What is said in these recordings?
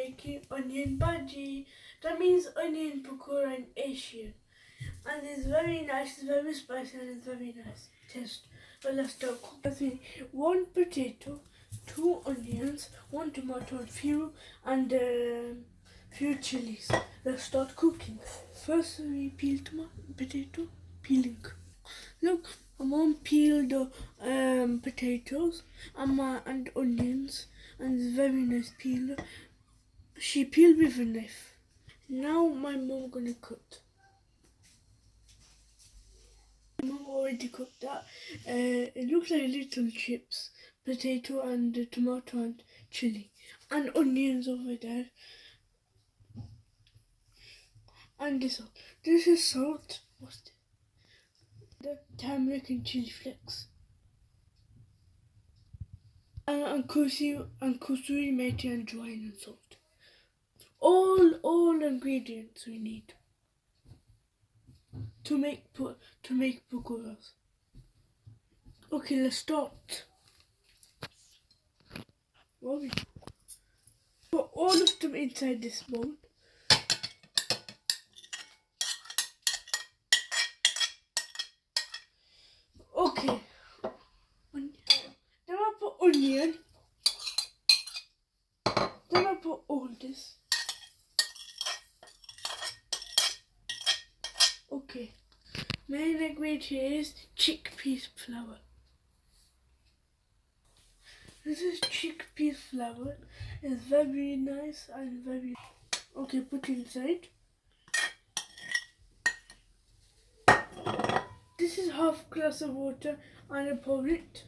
making onion baaji. That means onion pakora in Asian. And it's very nice, it's very spicy and it's very nice taste. But let's start cooking. 1 potato, 2 onions, 1 tomato and few chilies. Let's start cooking. First we peel potato, peeling. Look, my mom peeled potatoes and onions, and it's very nice peel. She peeled with a knife. Now my mom gonna cut. Mom already cooked that. It looks like little chips, potato and tomato and chili, and onions over there. And this salt. This is salt. What's this? The turmeric and chili flakes. And kusuri methi and jwain and salt. All ingredients we need to make pakoras. Okay, let's start. Put all of them inside this bowl. Okay. Then I put onion. Then I put all this. Okay. Main ingredient is chickpeas flour. This is chickpeas flour. It's very nice and very. Okay, put inside. This is half glass of water and I pour it.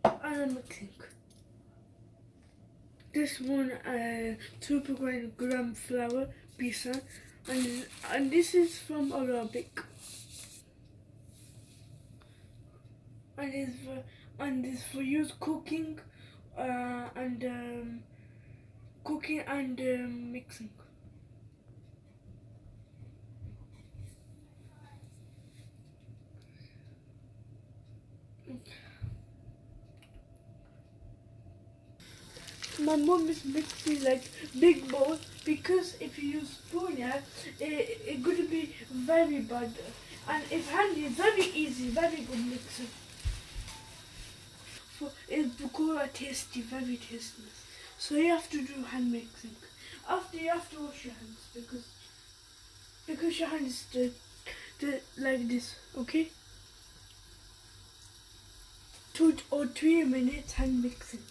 And I'm mixing. This one 2 gram flour, pisa, and this is from Arabic. And it's for use cooking and mixing. My mom is mixing like big bowl because if you use spoon, it's going to be very bad. And if hand is very easy, very good mixer. It's pakora tasty, very tasty. So you have to do hand mixing. After you have to wash your hands because your hands like this, okay? 2 or 3 minutes hand mixing.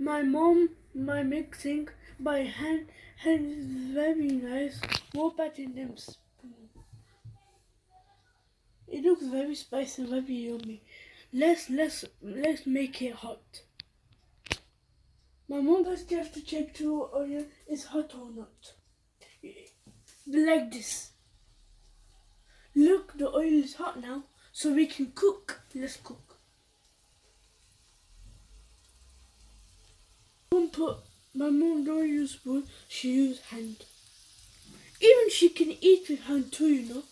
My mixing by hand is very nice. More better than spoon. It looks very spicy, very yummy. Let's make it hot. My mom first have to check to onion is hot or not. Like this. Look, the oil is hot now, so we can cook. Let's cook. My mom don't use spoon, she use hand. Even she can eat with hand too, you know.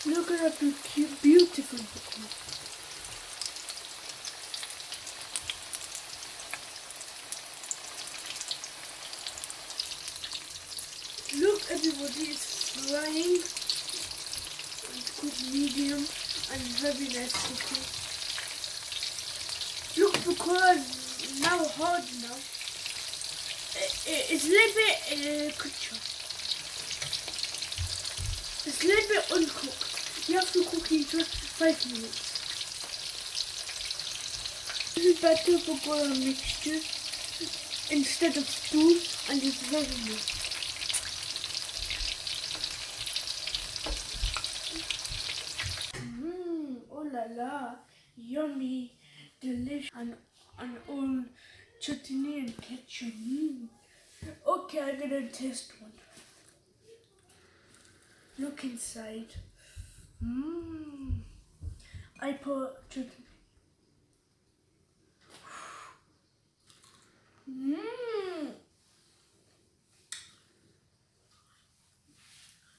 Look at that beautiful pakora. Look, everybody is frying. It's good medium and very nice cooking. Look, pakora is now hard now. It's a little bit kutcha. It's a little bit uncooked. You have to cook it for 5 minutes. This is better pakora mixture instead of spoon, and it's very nice. Oh la la, yummy, delicious, and all chutney and ketchup. Okay, I'm gonna taste one. Look inside. I put chutney.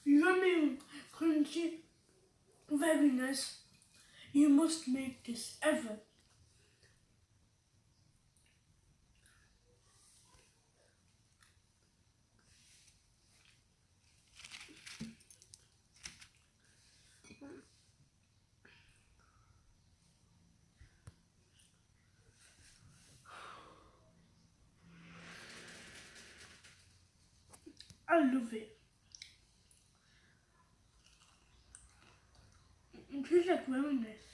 Yummy, crunchy, very nice. You must make this ever. I love it. It tastes like very nice.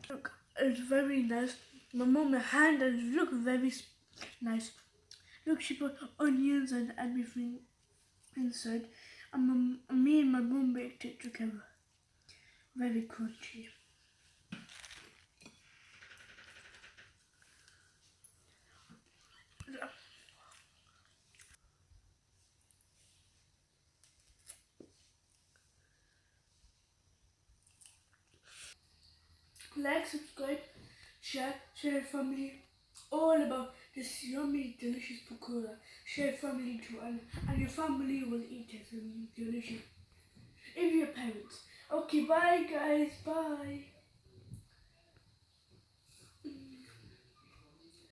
Look, it's very nice. My mom hand and it look very nice. Look, she put onions and everything inside. And me and my mom baked it together. Very crunchy. Like, subscribe, share family. All about this yummy, delicious pakora. Share family too, and your family will eat it and delicious. If your parents. Okay, bye guys, bye.